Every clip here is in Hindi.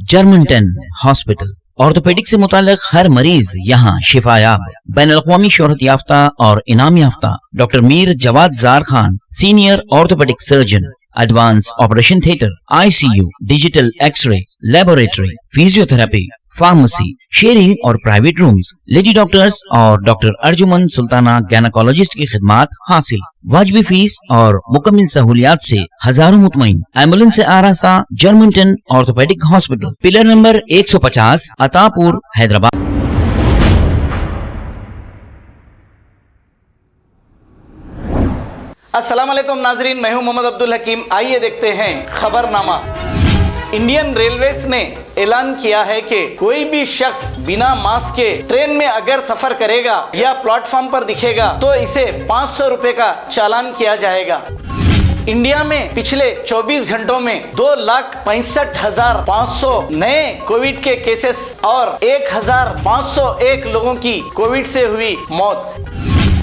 Germanton hospital. ऑर्थोपेडिक से मुताल्लिक हर मरीज यहाँ शिफायाब। बैनुल-अक़वामी शोहरत याफ्ता और इनाम याफ्ता doctor Mir Jawad Zar Khan, senior orthopaedic surgeon, advance operation theatre, ICU, digital x-ray, laboratory, physiotherapy, pharmacy, sharing और प्राइवेट रूम्स, लेडी डॉक्टर्स और डॉक्टर अर्जुमन सुल्ताना गैनकोलॉजिस्ट की खिदमात हासिल। वाजिबी फीस और मुकम्मल सहूलियात से हजारों मुतमईन। एम्बुलेंस से आरास्ता Germanton orthopaedic hospital, pillar number 150, Attapur, Hyderabad. अस्सलाम वालेकुम नाजरीन, मैं हूं मोहम्मद अब्दुल हकीम। आइए देखते हैं खबरनामा। इंडियन रेलवेज ने ऐलान किया है कि कोई भी शख्स बिना मास्क के ट्रेन में अगर सफर करेगा या प्लेटफॉर्म पर दिखेगा तो इसे 500 रुपए का चालान किया जाएगा। इंडिया में पिछले 24 घंटों में 2,65,500 नए कोविड के केसेस और 1,501 लोगों की कोविड से हुई मौत।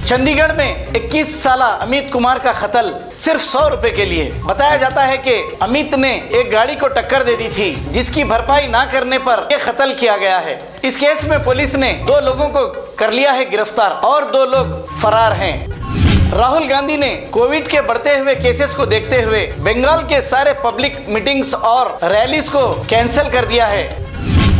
चंडीगढ़ में 21 साला अमित कुमार का कत्ल सिर्फ 100 रुपए के लिए। बताया जाता है कि अमित ने एक गाड़ी को टक्कर दे दी थी, जिसकी भरपाई ना करने पर यह कत्ल किया गया है। इस केस में पुलिस ने 2 लोगों को कर लिया है गिरफ्तार और 2 लोग फरार हैं। राहुल गांधी ने कोविड के बढ़ते हुए केसेस को देखते हुए बंगाल के सारे पब्लिक मीटिंग्स और रैलीज को कैंसिल कर दिया है।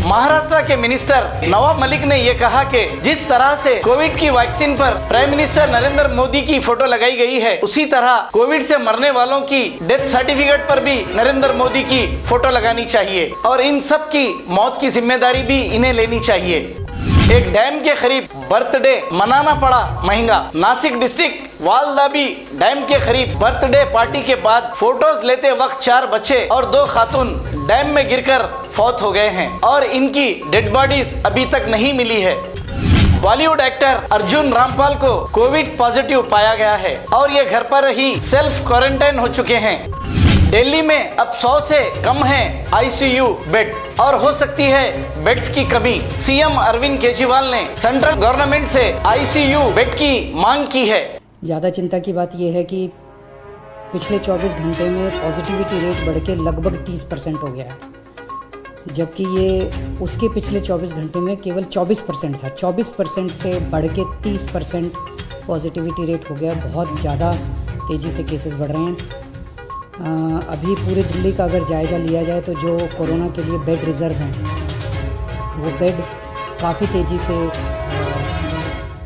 महाराष्ट्र के मिनिस्टर नवाब मलिक ने यह कहा कि जिस तरह से कोविड की वैक्सीन पर प्राइम मिनिस्टर नरेंद्र मोदी की फोटो लगाई गई है, उसी तरह कोविड से मरने वालों की डेथ सर्टिफिकेट पर भी नरेंद्र मोदी की फोटो लगानी चाहिए और इन सब की मौत की जिम्मेदारी भी इन्हें लेनी चाहिए। एक डैम के करीब बर्थडे मनाना पड़ा महंगा। नासिक डिस्ट्रिक्ट वालदाबी डैम के करीब बर्थडे पार्टी के बाद फोटोज लेते वक्त 4 बच्चे और 2 खातून डैम में गिरकर फौत हो गए हैं और इनकी डेड बॉडीज अभी तक नहीं मिली है। बॉलीवुड एक्टर अर्जुन रामपाल को कोविड पॉजिटिव पाया गया है और ये घर पर ही सेल्फ क्वारंटाइन हो चुके हैं। दिल्ली में अब 100 से कम है ICU बेड और हो सकती है बेड्स की कमी। CM अरविंद केजरीवाल ने सेंट्रल गवर्नमेंट से ICU बेड की मांग की है। ज़्यादा चिंता की बात यह है कि पिछले 24 घंटे में पॉजिटिविटी रेट बढ़ के लगभग 30% हो गया है, जबकि ये उसके पिछले 24 घंटे में केवल 24% था। 24% से बढ़ के 30% पॉजिटिविटी रेट हो गया। बहुत ज़्यादा तेज़ी से केसेस बढ़ रहे हैं। अभी पूरे दिल्ली का अगर जायज़ा लिया जाए तो जो कोरोना के लिए बेड रिज़र्व हैं, वो बेड काफ़ी तेज़ी से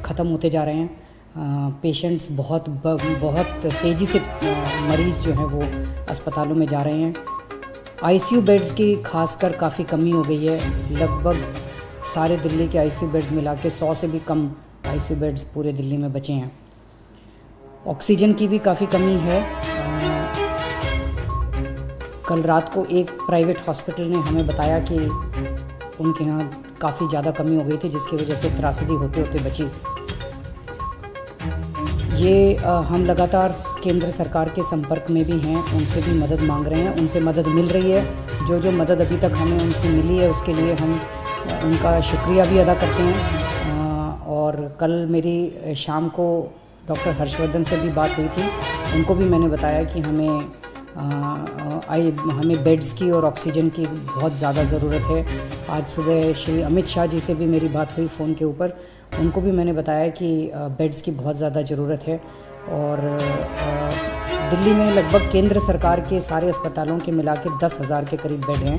ख़त्म होते जा रहे हैं। पेशेंट्स बहुत तेज़ी से मरीज़ जो हैं वो अस्पतालों में जा रहे हैं। ICU बेड्स की खासकर काफ़ी कमी हो गई है। लगभग सारे दिल्ली के ICU बेड्स मिला के 100 से भी कम ICU बेड्स पूरे दिल्ली में बचे हैं। ऑक्सीजन की भी काफ़ी कमी है। कल रात को एक प्राइवेट हॉस्पिटल ने हमें बताया कि उनके यहाँ काफ़ी ज़्यादा कमी हो गई थी, जिसकी वजह से त्रासदी होते होते बची। ये हम लगातार केंद्र सरकार के संपर्क में भी हैं, उनसे भी मदद मांग रहे हैं, उनसे मदद मिल रही है। जो मदद अभी तक हमें उनसे मिली है उसके लिए हम उनका शुक्रिया भी अदा करते हैं। और कल मेरी शाम को डॉक्टर हर्षवर्धन से भी बात हुई थी। उनको भी मैंने बताया कि हमें बेड्स की और ऑक्सीजन की बहुत ज़्यादा ज़रूरत है। आज सुबह श्री अमित शाह जी से भी मेरी बात हुई फ़ोन के ऊपर। उनको भी मैंने बताया कि बेड्स की बहुत ज़्यादा ज़रूरत है। और दिल्ली में लगभग केंद्र सरकार के सारे अस्पतालों के मिला के 10,000 के करीब बेड हैं।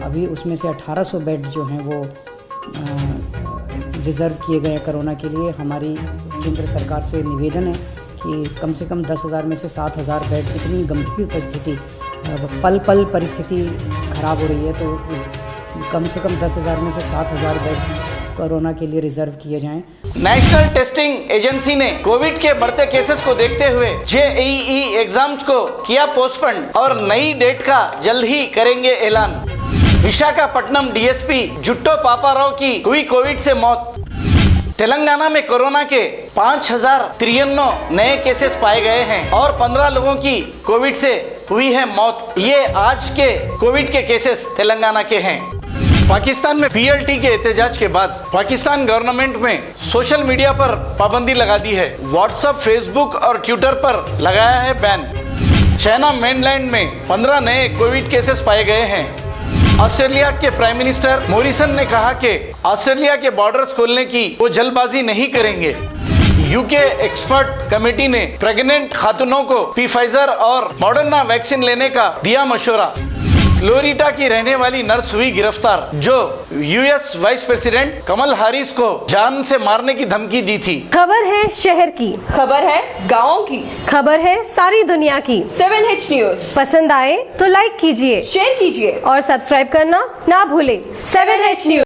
अभी उसमें से 1800 बेड जो हैं वो रिज़र्व किए गए हैं कोरोना के लिए। हमारी केंद्र सरकार से निवेदन है कि कम से कम 10,000 में से 7,000 बेड, इतनी गंभीर परिस्थिति, पल परिस्थिति ख़राब हो रही है, तो कम से कम 10,000 में से 7,000 बेड कोरोना के लिए रिजर्व किए जाएं। नेशनल टेस्टिंग एजेंसी ने कोविड के बढ़ते केसेस को देखते हुए JEE एग्जाम्स को किया पोस्टपोन और नई डेट का जल्द ही करेंगे ऐलान। विशाखापट्टनम DSP जुट्टो पापाराव की हुई कोविड से मौत। तेलंगाना में कोरोना के 5,093 नए केसेस पाए गए हैं और 15 लोगों की कोविड से हुई है मौत। ये आज के कोविड के केसेस तेलंगाना के हैं। पाकिस्तान में PLT के एहतजाज के बाद पाकिस्तान गवर्नमेंट में सोशल मीडिया पर पाबंदी लगा दी है। व्हाट्सएप, फेसबुक और ट्विटर पर लगाया है बैन। चाइना मेनलैंड में 15 नए कोविड केसेस पाए गए हैं। ऑस्ट्रेलिया के प्राइम मिनिस्टर मोरिसन ने कहा कि ऑस्ट्रेलिया के बॉर्डर्स खोलने की वो जल्दबाजी नहीं करेंगे। यूके एक्सपर्ट कमेटी ने प्रेग्नेंट खातूनों को फाइजर और मॉडर्ना वैक्सीन लेने का दिया मशवरा। फ्लोरिडा की रहने वाली नर्स हुई गिरफ्तार जो यूएस वाइस प्रेसिडेंट कमल हैरिस को जान से मारने की धमकी दी थी। खबर है शहर की, खबर है गाँव की, खबर है सारी दुनिया की। 7H न्यूज पसंद आए तो लाइक कीजिए, शेयर कीजिए और सब्सक्राइब करना ना भूले। 7H news.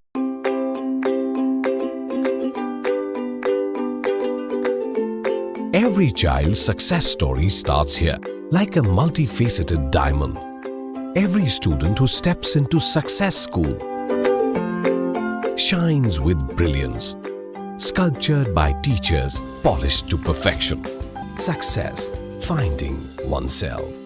Every child's success story starts here, like a multifaceted diamond. Every student who steps into Success School shines with brilliance, sculptured by teachers polished to perfection. Success, finding oneself.